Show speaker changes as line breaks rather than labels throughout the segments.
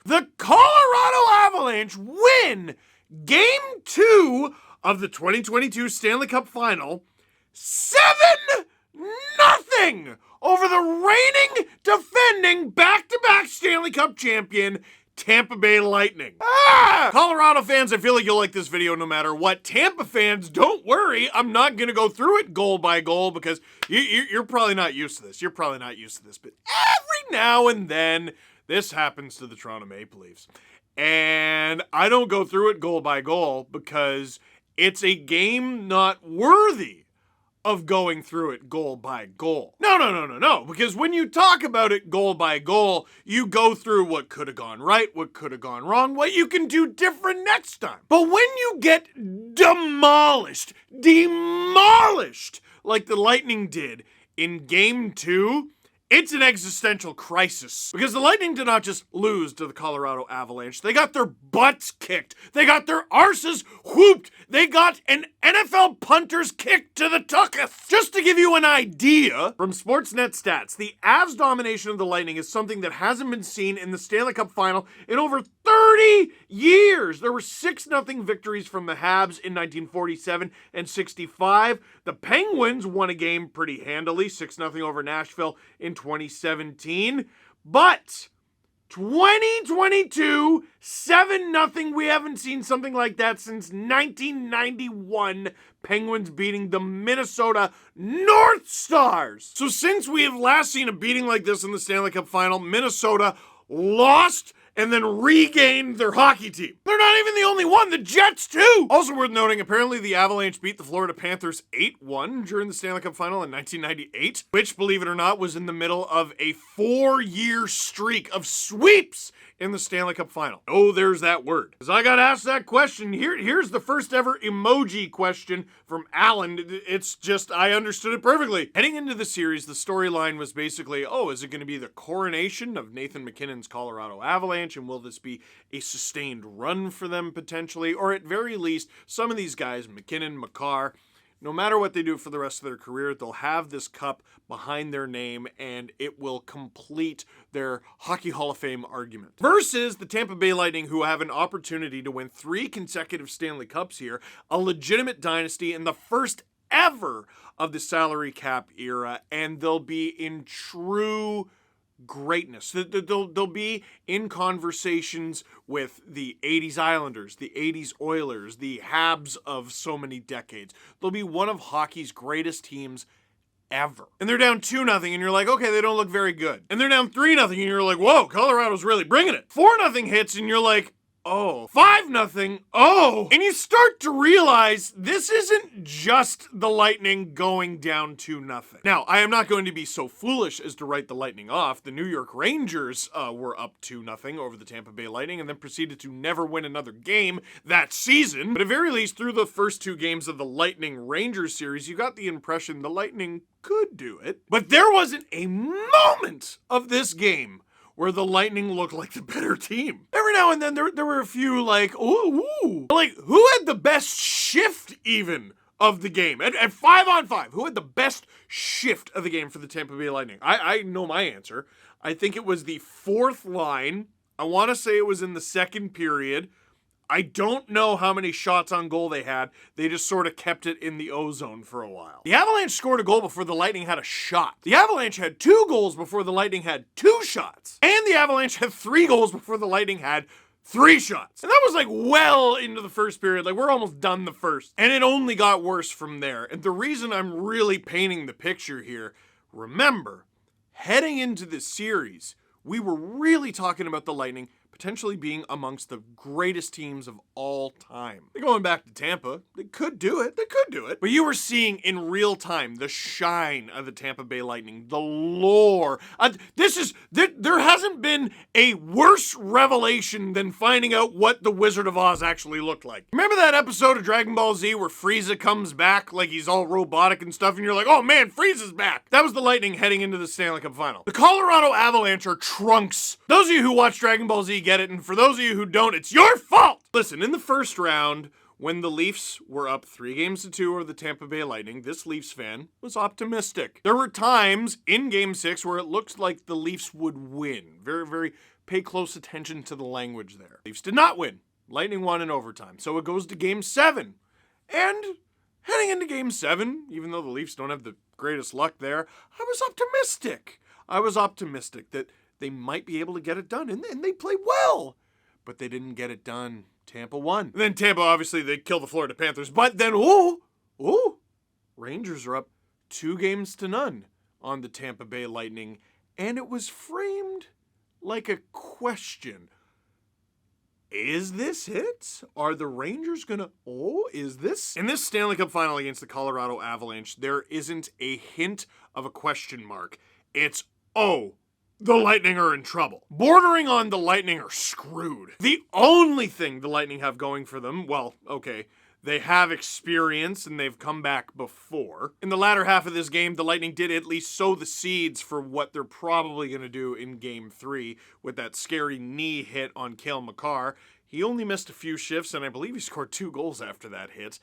But the Colorado Avalanche win Game 2 of the 2022 Stanley Cup Final 7-0 over the reigning, defending, back-to-back Stanley Cup champion, Tampa Bay Lightning. Colorado fans, I feel like you'll like this video no matter what. Tampa fans, don't worry. I'm not going to go through it goal by goal because you're probably not used to this. But every now and then, this happens to the Toronto Maple Leafs. And I don't go through it goal by goal because it's a game not worthy of going through it goal by goal. No. Because when you talk about it goal by goal, you go through what could have gone right, what could have gone wrong, what you can do different next time. But when you get demolished, like the Lightning did in Game 2, it's an existential crisis. Because the Lightning did not just lose to the Colorado Avalanche. They got their butts kicked. They got their arses whooped. They got an NFL punter's kick to the tuchus. Just to give you an idea, from Sportsnet stats, the Avs' domination of the Lightning is something that hasn't been seen in the Stanley Cup Final in over 30 years. There were 6-0 victories from the Habs in 1947 and 65. The Penguins won a game pretty handily, 6-0 over Nashville in 2017. But 2022, 7-0. We haven't seen something like that since 1991. Penguins beating the Minnesota North Stars. So since we have last seen a beating like this in the Stanley Cup Final, Minnesota lost and then regained their hockey team. They're not even the only one, the Jets too! Also worth noting, apparently the Avalanche beat the Florida Panthers 8-1 during the Stanley Cup Final in 1998, which, believe it or not, was in the middle of a 4-year streak of sweeps in the Stanley Cup Final. Oh, there's that word. Because I got asked that question. Here's the first ever emoji question from Alan. It's just, I understood it perfectly. Heading into the series, the storyline was basically, is it going to be the coronation of Nathan MacKinnon's Colorado Avalanche, and will this be a sustained run for them potentially? Or at very least, some of these guys, MacKinnon, Makar, no matter what they do for the rest of their career, they'll have this cup behind their name and it will complete their Hockey Hall of Fame argument. Versus the Tampa Bay Lightning, who have an opportunity to win 3 consecutive Stanley Cups here, a legitimate dynasty and the first ever of the salary cap era, and they'll be in true greatness. They'll be in conversations with the 80s Islanders, the 80s Oilers, the Habs of so many decades. They'll be one of hockey's greatest teams ever. And they're down 2-0 and you're like, okay, they don't look very good. And they're down 3-0 and you're like, whoa, Colorado's really bringing it. 4-0 hits and you're like, 5-0. And you start to realize this isn't just the Lightning going down 2-0. Now, I am not going to be so foolish as to write the Lightning off. The New York Rangers were up 2-0 over the Tampa Bay Lightning and then proceeded to never win another game that season. But at very least, through the first 2 games of the Lightning Rangers series, you got the impression the Lightning could do it. But there wasn't a moment of this game where the Lightning looked like the better team. Every now and then, there were a few like, ooh. Like, who had the best shift even of the game? At 5-on-5, who had the best shift of the game for the Tampa Bay Lightning? I know my answer. I think it was the 4th line. I want to say it was in the 2nd period. I don't know how many shots on goal they had. They just sort of kept it in the O-zone for a while. The Avalanche scored a goal before the Lightning had a shot. The Avalanche had 2 goals before the Lightning had 2 shots. And the Avalanche had 3 goals before the Lightning had 3 shots. And that was like well into the first period. Like, we're almost done the first. And it only got worse from there. And the reason I'm really painting the picture here, remember, heading into this series, we were really talking about the Lightning potentially being amongst the greatest teams of all time. They're going back to Tampa. They could do it. But you were seeing in real time the shine of the Tampa Bay Lightning, the lore. There hasn't been a worse revelation than finding out what the Wizard of Oz actually looked like. Remember that episode of Dragon Ball Z where Frieza comes back like he's all robotic and stuff, and you're like, oh man, Frieza's back. That was the Lightning heading into the Stanley Cup Final. The Colorado Avalanche are trunks. Those of you who watch Dragon Ball Z get it, and for those of you who don't, it's your fault! Listen, in the first round, When the Leafs were up 3-2 over the Tampa Bay Lightning, this Leafs fan was optimistic. There were times in Game 6 where it looked like the Leafs would win. Very pay close attention to the language there. Leafs did not win. Lightning won in overtime. So it goes to Game 7. And heading into Game 7, even though the Leafs don't have the greatest luck there, I was optimistic. I was optimistic that they might be able to get it done. And they played well. But they didn't get it done. Tampa won. And then Tampa, obviously, they killed the Florida Panthers. But then, Rangers are up 2-0 on the Tampa Bay Lightning. And it was framed like a question. Is this it? Are the Rangers gonna, is this? In this Stanley Cup Final against the Colorado Avalanche, there isn't a hint of a question mark. It's, the Lightning are in trouble. Bordering on the Lightning are screwed. The only thing the Lightning have going for them, they have experience and they've come back before. In the latter half of this game, the Lightning did at least sow the seeds for what they're probably going to do in Game 3 with that scary knee hit on Cale Makar. He only missed a few shifts, and I believe he scored 2 goals after that hit.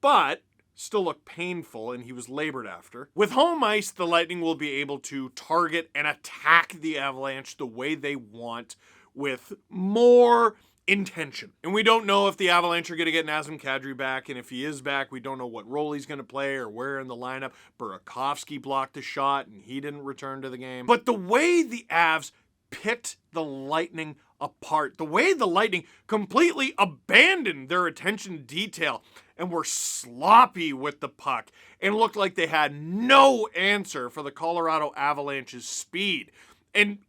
But still looked painful, and he was labored after. With home ice, the Lightning will be able to target and attack the Avalanche the way they want with more intention. And we don't know if the Avalanche are going to get Nazem Kadri back, and if he is back, we don't know what role he's going to play or where in the lineup. Burakovsky blocked a shot, and he didn't return to the game. But the way the Avs picked the Lightning apart, the way the Lightning completely abandoned their attention to detail and were sloppy with the puck and looked like they had no answer for the Colorado Avalanche's speed and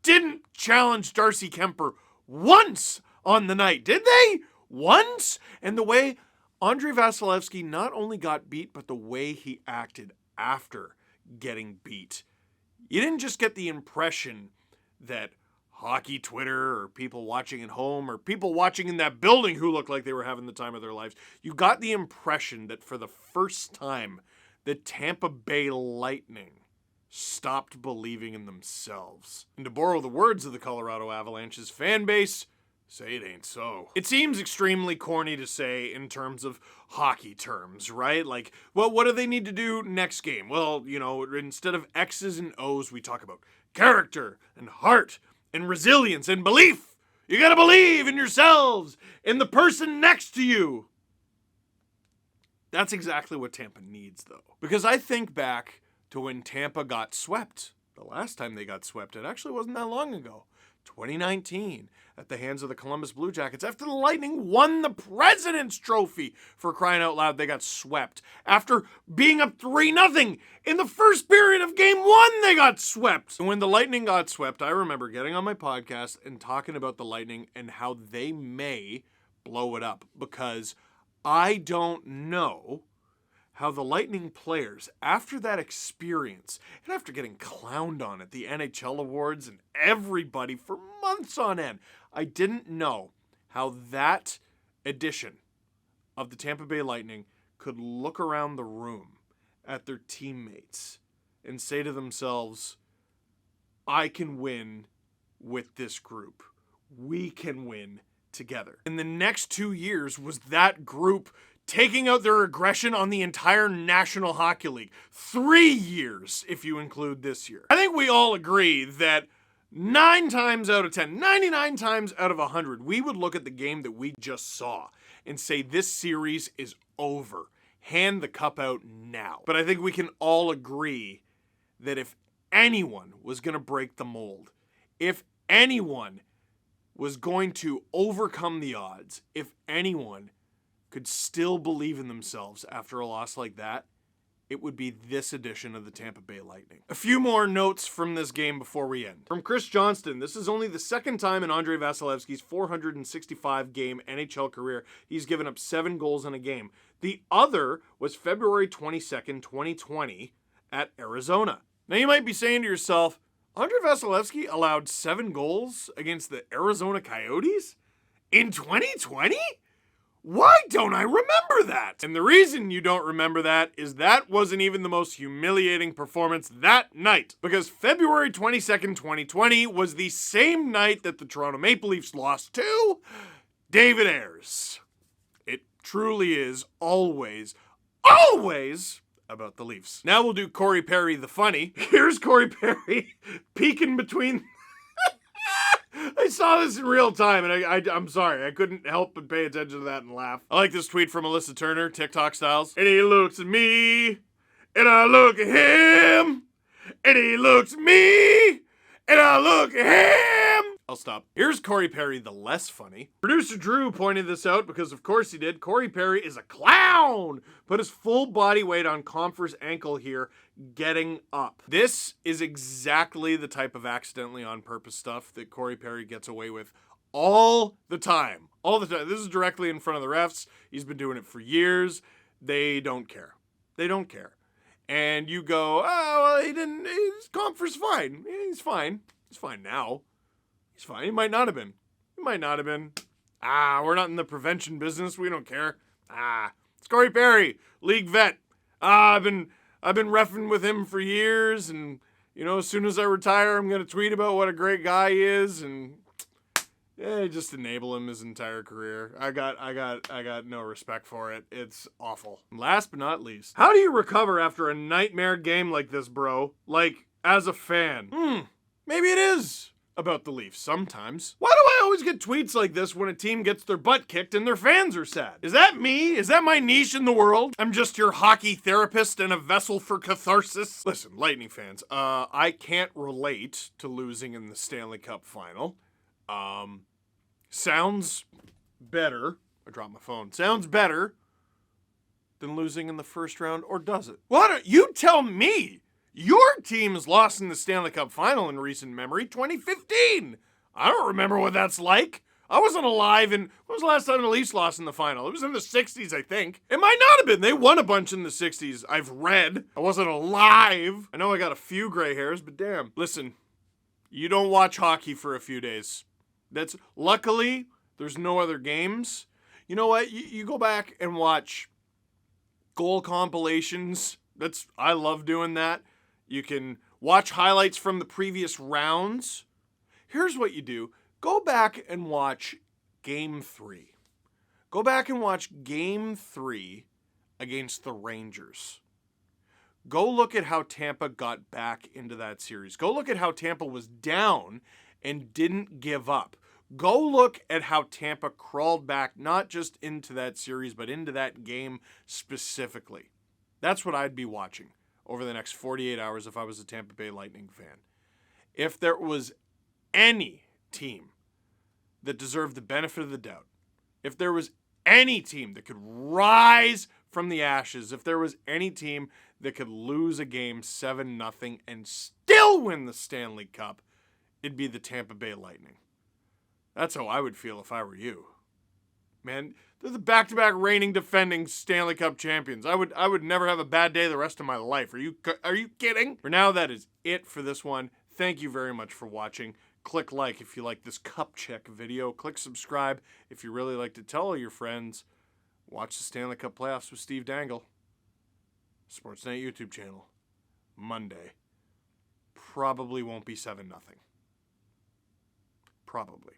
didn't challenge Darcy Kemper once on the night, did they? Once? And the way Andrei Vasilevsky not only got beat, but the way he acted after getting beat. You didn't just get the impression that hockey Twitter or people watching at home or people watching in that building who looked like they were having the time of their lives. You got the impression that for the first time, the Tampa Bay Lightning stopped believing in themselves. And to borrow the words of the Colorado Avalanche's fan base, say it ain't so. It seems extremely corny to say in terms of hockey terms, right? Like, well, what do they need to do next game? Well, instead of X's and O's, we talk about character and heart and resilience and belief. You gotta believe in yourselves, in the person next to you. That's exactly what Tampa needs, though. Because I think back to when Tampa got swept. The last time they got swept, it actually wasn't that long ago. 2019, at the hands of the Columbus Blue Jackets. After the Lightning won the President's Trophy, for crying out loud, they got swept. After being up 3-0 in the first period of Game 1, they got swept. And when the Lightning got swept, I remember getting on my podcast and talking about the Lightning and how they may blow it up. Because I don't know how the Lightning players, after that experience, and after getting clowned on at the NHL Awards and everybody for months on end, I didn't know how that edition of the Tampa Bay Lightning could look around the room at their teammates and say to themselves, I can win with this group. We can win together. And the next 2 years was that group taking out their aggression on the entire National Hockey League. 3 years, if you include this year. I think we all agree that 9 times out of 10, 99 times out of 100, we would look at the game that we just saw and say this series is over. Hand the cup out now. But I think we can all agree that if anyone was going to break the mold, if anyone was going to overcome the odds, if anyone could still believe in themselves after a loss like that, it would be this edition of the Tampa Bay Lightning. A few more notes from this game before we end. From Chris Johnston, this is only the second time in Andrei Vasilevsky's 465-game NHL career he's given up 7 goals in a game. The other was February 22nd, 2020 at Arizona. Now you might be saying to yourself, Andrei Vasilevsky allowed 7 goals against the Arizona Coyotes in 2020? Why don't I remember that? And the reason you don't remember that is that wasn't even the most humiliating performance that night. Because February 22nd, 2020 was the same night that the Toronto Maple Leafs lost to David Ayres. It truly is always about the Leafs. Now we'll do Corey Perry the funny. Here's Corey Perry peeking between... I saw this in real time, and I'm sorry. I couldn't help but pay attention to that and laugh. I like this tweet from Alyssa Turner, TikTok styles. And he looks at me, and I look at him, and he looks at me, and I look at him. I'll stop. Here's Corey Perry the less funny. Producer Drew pointed this out because of course he did. Corey Perry is a clown. Put his full body weight on Compher's ankle here, getting up. This is exactly the type of accidentally on purpose stuff that Corey Perry gets away with all the time. All the time. This is directly in front of the refs. He's been doing it for years. They don't care. They don't care. And you go, oh, well, Compher's fine. He's fine. He's fine now. He's fine. He might not have been. He might not have been. We're not in the prevention business. We don't care. It's Corey Perry, league vet. I've been reffing with him for years, and you know, as soon as I retire, I'm gonna tweet about what a great guy he is, and just enable him his entire career. I got no respect for it. It's awful. Last but not least, how do you recover after a nightmare game like this, bro? Like, as a fan. Maybe it is about the Leafs sometimes. Why do I always get tweets like this when a team gets their butt kicked and their fans are sad? Is that me? Is that my niche in the world? I'm just your hockey therapist and a vessel for catharsis. Listen, Lightning fans, I can't relate to losing in the Stanley Cup Final. Sounds better. I dropped my phone. Sounds better than losing in the first round, or does it? What? You tell me. Your team has lost in the Stanley Cup Final in recent memory, 2015. I don't remember what that's like. I wasn't alive when was the last time the Leafs lost in the final? It was in the 60s, I think. It might not have been. They won a bunch in the 60s. I've read. I wasn't alive. I know I got a few gray hairs, but damn. Listen, you don't watch hockey for a few days. Luckily, there's no other games. You know what? You go back and watch goal compilations. I love doing that. You can watch highlights from the previous rounds. Here's what you do. Go back and watch Game 3. Go back and watch Game 3 against the Rangers. Go look at how Tampa got back into that series. Go look at how Tampa was down and didn't give up. Go look at how Tampa crawled back, not just into that series, but into that game specifically. That's what I'd be watching over the next 48 hours if I was a Tampa Bay Lightning fan. If there was any team that deserved the benefit of the doubt, if there was any team that could rise from the ashes, if there was any team that could lose a game 7-0 and still win the Stanley Cup, it'd be the Tampa Bay Lightning. That's how I would feel if I were you. Man, they're the back-to-back reigning defending Stanley Cup champions. I would never have a bad day the rest of my life. Are you kidding? For now, that is it for this one. Thank you very much for watching. Click like if you like this cup check video. Click subscribe if you really like to tell all your friends. Watch the Stanley Cup playoffs with Steve Dangle. Sportsnet YouTube channel. Monday. Probably won't be 7-0. Probably.